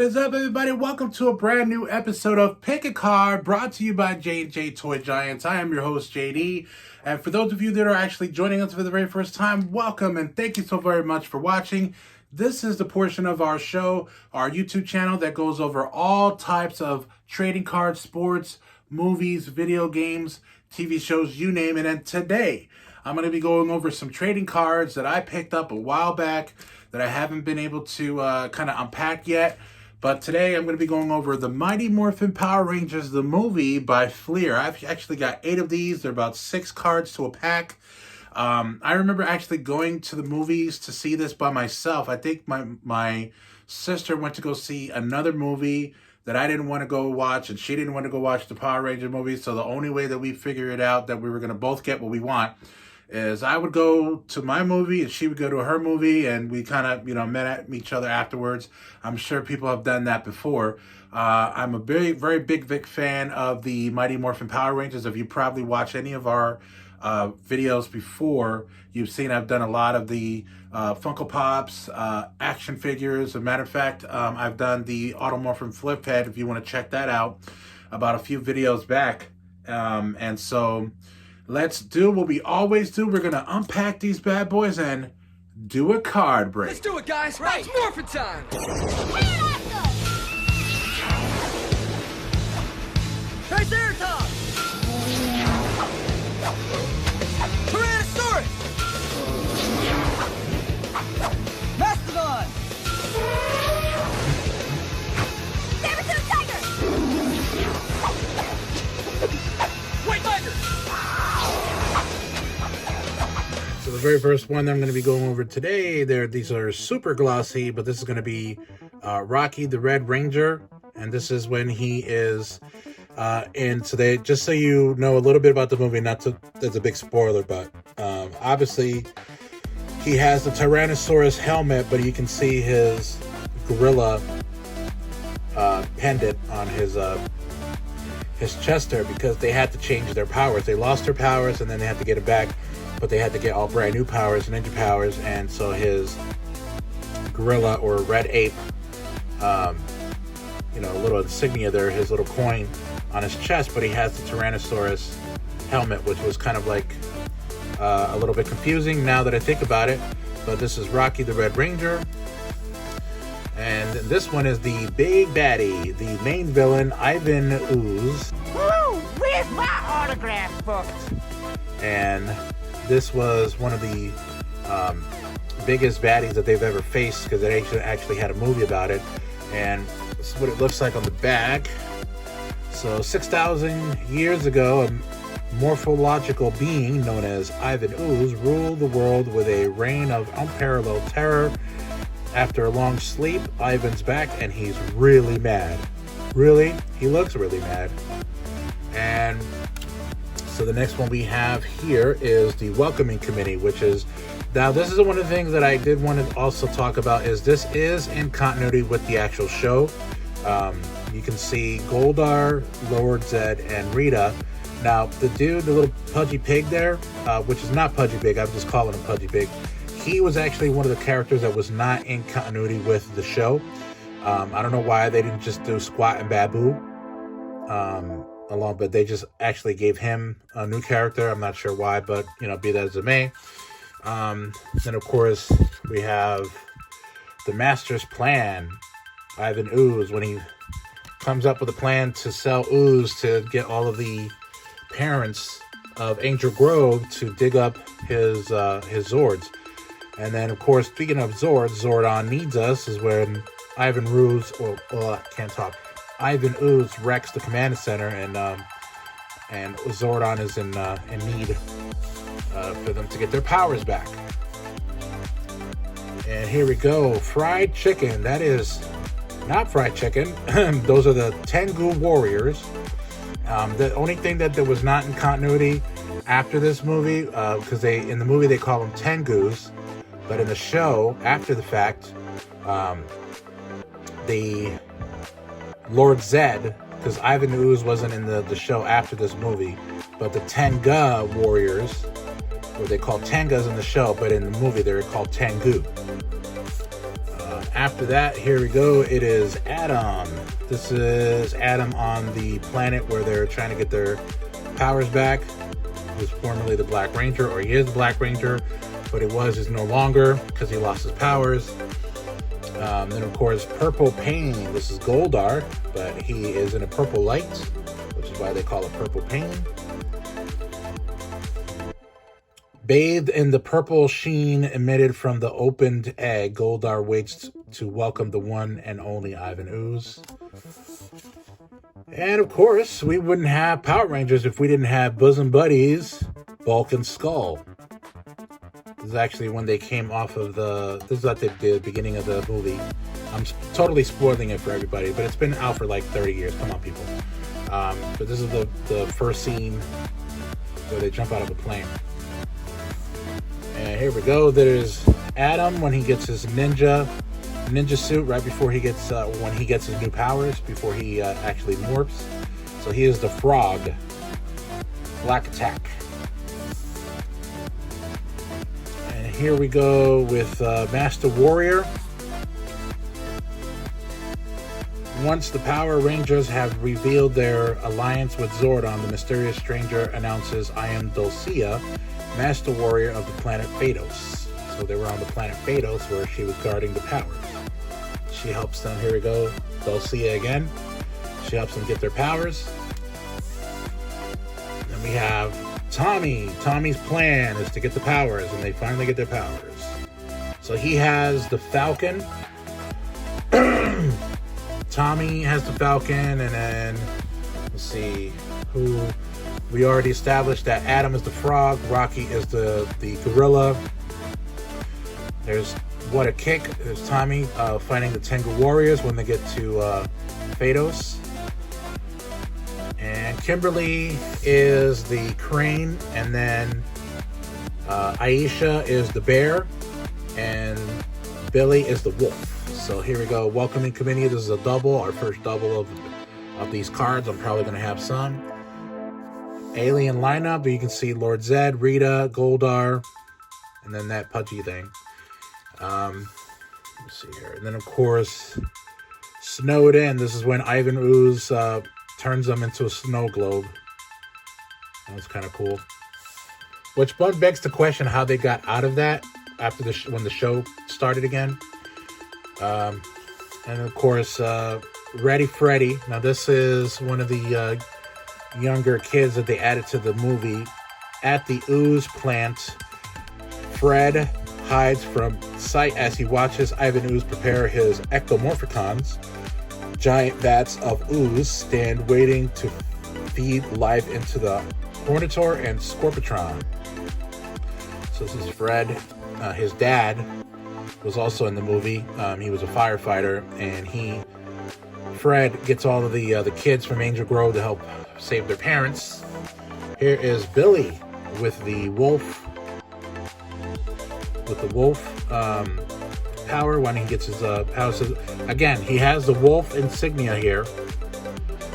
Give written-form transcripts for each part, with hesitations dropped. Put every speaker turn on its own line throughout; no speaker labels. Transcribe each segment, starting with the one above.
is up, everybody? Welcome to a brand new episode of Pick a Card, brought to you by J&J Toy Giants. I am your host, JD, and for those of you that are actually joining us for the very first time, welcome, and thank you so very much for watching. This is the portion of our show, our YouTube channel, that goes over all types of trading cards, sports, movies, video games, TV shows, you name it. And today, I'm going to be going over some trading cards that I picked up a while back that I haven't been able to kind of unpack yet. But today I'm going to be going over the Mighty Morphin Power Rangers, the movie by Fleer. I've actually got 8 of these. They're about 6 cards to a pack. I remember actually going to the movies to see this by myself. I think my sister went to go see another movie that I didn't want to go watch, and she didn't want to go watch the Power Ranger movie. So the only way that we figured it out that we were going to both get what we want is I would go to my movie and she would go to her movie, and we kind of, met at each other afterwards. I'm sure people have done that before. I'm a very, very big fan of the Mighty Morphin Power Rangers. If you probably watched any of our videos before, you've seen I've done a lot of the Funko Pops, action figures. As a matter of fact, I've done the Automorphin Flip Head, if you want to check that out, about a few videos back. And so let's do what we always do. We're going to unpack these bad boys and do a card break.
Let's do it, guys. Right. It's Morphin time. Triceratops. Tyrannosaurus. Mastodon.
Saber-tooth tiger.
White tiger.
So the very first one that I'm going to be going over today, these are super glossy, but this is going to be Rocky the Red Ranger, and this is when he is just so you know a little bit about the movie, that's a big spoiler, but obviously he has the Tyrannosaurus helmet, but you can see his gorilla pendant on his chest there, because they had to change their powers. They lost their powers and then they had to get it back, but they had to get all brand new powers, ninja powers, and so his gorilla or red ape, a little insignia there, his little coin on his chest, but he has the Tyrannosaurus helmet, which was kind of like a little bit confusing now that I think about it. But this is Rocky the Red Ranger, and this one is the big baddie, the main villain, Ivan Ooze.
Woo! Where's my autograph book?
And this was one of the biggest baddies that they've ever faced, because they actually had a movie about it. And this is what it looks like on the back. So 6,000 years ago, a morphological being known as Ivan Ooze ruled the world with a reign of unparalleled terror. After a long sleep, Ivan's back, and he's really mad. He looks really mad. And so the next one we have here is the Welcoming Committee, which is, now this is one of the things that I did want to also talk about, is this is in continuity with the actual show. You can see Goldar, Lord Zed, and Rita. Now the little Pudgy Pig there, which is not Pudgy Pig, I'm just calling him Pudgy Pig. He was actually one of the characters that was not in continuity with the show. I don't know why they didn't just do Squat and Babu but they just actually gave him a new character. I'm not sure why, but be that as it may. Then of course we have the Master's Plan, Ivan Ooze, when he comes up with a plan to sell Ooze to get all of the parents of Angel Grove to dig up his Zords. And then of course, speaking of Zords, Zordon Needs Us is when Ivan Ooze, Ivan Ooze wrecks the command center, and Zordon is in need for them to get their powers back. And here we go, fried chicken. That is not fried chicken. Those are the Tengu Warriors. The only thing that there was not in continuity after this movie, because in the movie they call them Tengus, but in the show after the fact, the Lord Zed, because Ivan Ooze wasn't in the show after this movie, but the Tenga Warriors, or they called Tengas in the show, but in the movie they were called Tengu. after that, here we go. It is Adam. This is Adam on the planet where they're trying to get their powers back. He was formerly the Black Ranger, or he is the Black Ranger, but is no longer because he lost his powers. Then, of course, Purple Pain. This is Goldar, but he is in a purple light, which is why they call it Purple Pain. Bathed in the purple sheen emitted from the opened egg, Goldar waits to welcome the one and only Ivan Ooze. And of course, we wouldn't have Power Rangers if we didn't have bosom buddies, Bulk and Skull. This is actually when they came off of this is at the beginning of the movie. I'm totally spoiling it for everybody, but it's been out for like 30 years. Come on, people. But this is the first scene where they jump out of a plane. And here we go. There's Adam when he gets his ninja suit right before he gets when he gets his new powers, before he actually morphs. So he is the Frog. Black Attack. And here we go with Master Warrior. Once the Power Rangers have revealed their alliance with Zordon, the mysterious stranger announces, "I am Dulcia, Master Warrior of the planet Phaedos." So they were on the planet Phaedos where she was guarding the powers. She helps them. Here we go. Dulcia again. She helps them get their powers. Then we have Tommy. Tommy's plan is to get the powers, and they finally get their powers. So he has the Falcon. Tommy has the Falcon, and then let's see who. We already established that Adam is the Frog, Rocky is the Gorilla. There's What a Kick. There's Tommy fighting the Tengu Warriors when they get to Phaedos. And Kimberly is the Crane, and then Aisha is the Bear, and Billy is the Wolf. So here we go. Welcoming committee. This is a double, our first double of these cards. I'm probably going to have some. Alien lineup, but you can see Lord Zed, Rita, Goldar, and then that Pudgy thing. Let's see here. And then, of course, Snowed In. This is when Ivan Ooze turns them into a snow globe. That was kind of cool. Which begs the question how they got out of that after when the show started again. And of course, Ready Freddy. Now this is one of the younger kids that they added to the movie. At the Ooze plant, Fred hides from sight as he watches Ivan Ooze prepare his ectomorphicons. Giant vats of ooze stand waiting to feed life into the Hornitor and Scorpitron. So this is Fred. His dad was also in the movie. He was a firefighter, and Fred gets all of the kids from Angel Grove to help save their parents. Here is Billy with the wolf. Power when he gets his powers. Again, he has the wolf insignia here,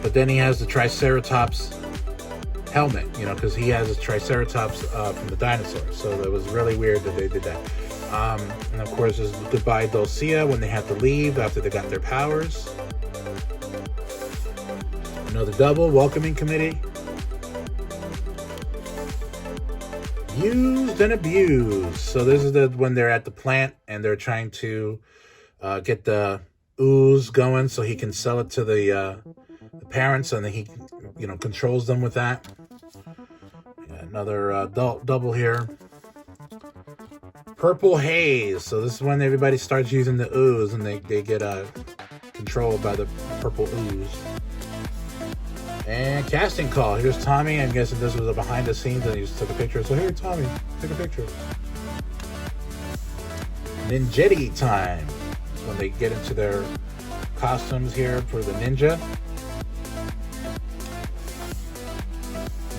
but then he has the Triceratops helmet, because he has a Triceratops from the dinosaurs. So that was really weird that they did that. And of course, there's Goodbye Dulcia when they have to leave after they got their powers. Another double, Welcoming Committee. Used and Abused. So this is when they're at the plant and they're trying to get the ooze going so he can sell it to the parents, and then he controls them with that. Another double here. Purple Haze. So this is when everybody starts using the ooze and they get controlled by the purple ooze. And Casting Call. Here's Tommy. I'm guessing this was a behind the scenes and he just took a picture. So here, Tommy, take a picture. Ninjetti time. That's when they get into their costumes here for the ninja.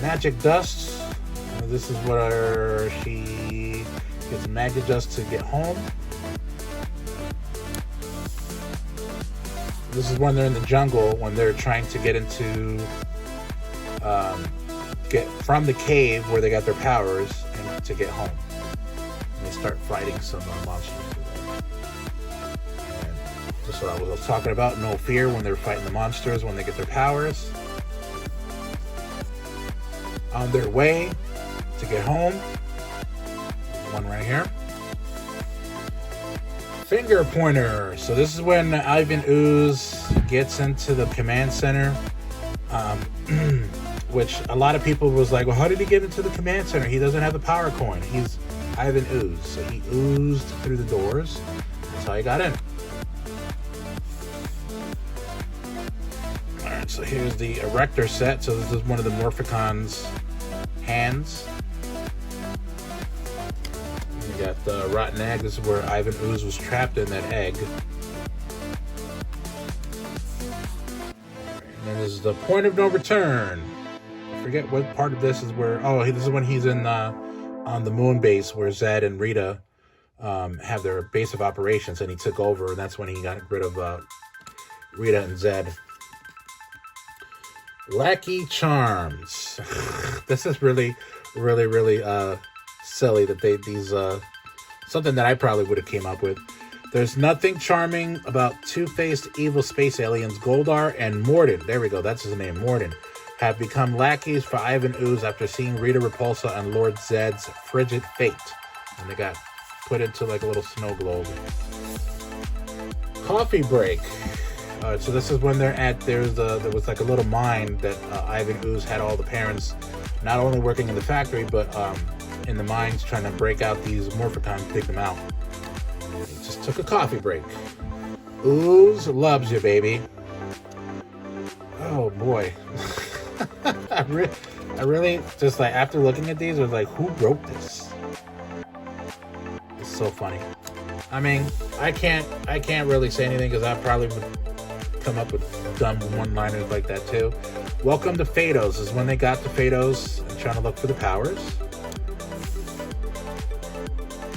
Magic Dust. This is where she gets Magic Dust to get home. This is when they're in the jungle, when they're trying to get from the cave where they got their powers and to get home. And they start fighting some monsters. And Just what I was talking about. No fear when they're fighting the monsters when they get their powers. On their way to get home. One right here. Finger pointer. So this is when Ivan Ooze gets into the command center. Which a lot of people was like, well, how did he get into the command center? He doesn't have the power coin. He's Ivan Ooze. So he oozed through the doors. That's how he got in. Alright, so here's the Erector set. So this is one of the Morphicon's hands. We got the Rotten Egg. This is where Ivan Ooze was trapped in that egg. And then this is the point of no return. I forget what part of this is where... Oh, this is when he's in on the moon base where Zed and Rita have their base of operations, and he took over, and that's when he got rid of Rita and Zed. Lucky Charms. This is really, really, really silly that these something that I probably would have came up with. There's nothing charming about two-faced evil space aliens Goldar and Morden. There we go, that's his name, Morden. Have become lackeys for Ivan Ooze after seeing Rita Repulsa and Lord Zed's frigid fate. And they got put into like a little snow globe. Coffee break. So this is when they're at, there was like a little mine that Ivan Ooze had all the parents not only working in the factory, but in the mines trying to break out these Morphicons, take them out. He just took a coffee break. Ooze loves you, baby. Oh boy. I really just like, after looking at these, I was like, who wrote this? It's so funny. I mean, I can't really say anything because I probably would come up with dumb one-liners like that too. Welcome to Phaedos. This is when they got to Phaedos and trying to look for the powers.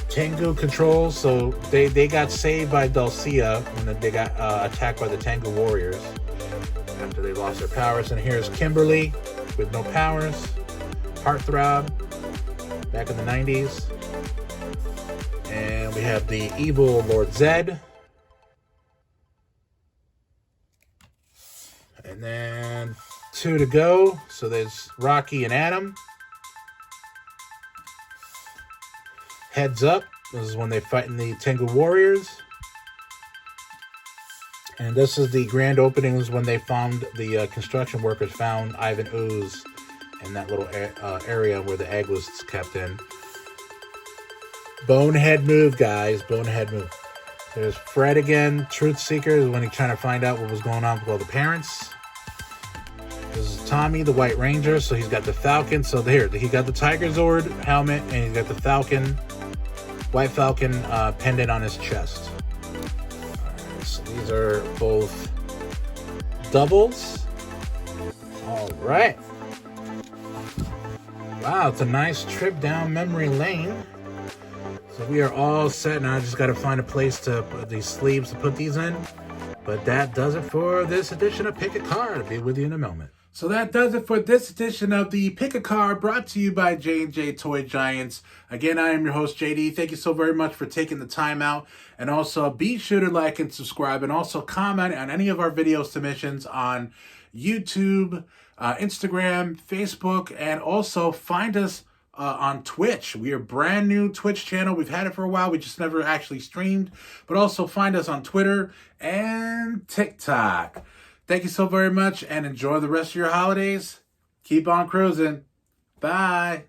Tengu controls. So they got saved by Dulcia when they got attacked by the Tengu warriors after they lost their powers. And here's Kimberly with no powers. Heartthrob back in the 90s. And we have the evil Lord Zed. And then 2 to go. So there's Rocky and Adam. Heads Up. This is when they fight in the Tengu Warriors. And this is the grand opening. This is when they found, the construction workers found Ivan Ooze in that little area where the egg was kept in. Bonehead move, guys. Bonehead move. There's Fred again. Truth Seeker is when he's trying to find out what was going on with all the parents. This is Tommy, the White Ranger. So he's got the Falcon. So there, he got the Tiger Zord helmet, and he's got the Falcon, White Falcon pendant on his chest. Alright, so these are both doubles. All right. Wow, it's a nice trip down memory lane. So we are all set now. I just got to find a place to put these sleeves to put these in. But that does it for this edition of Pick a Card. I'll be with you in a moment. So that does it for this edition of the Pick a Card, brought to you by J&J Toy Giants. Again, I am your host, JD. Thank you so very much for taking the time out. And also, be sure to like and subscribe. And also comment on any of our video submissions on YouTube, Instagram, Facebook. And also, find us on Twitch. We are a brand new Twitch channel. We've had it for a while. We just never actually streamed. But also, find us on Twitter and TikTok. Thank you so very much, and enjoy the rest of your holidays. Keep on cruising. Bye.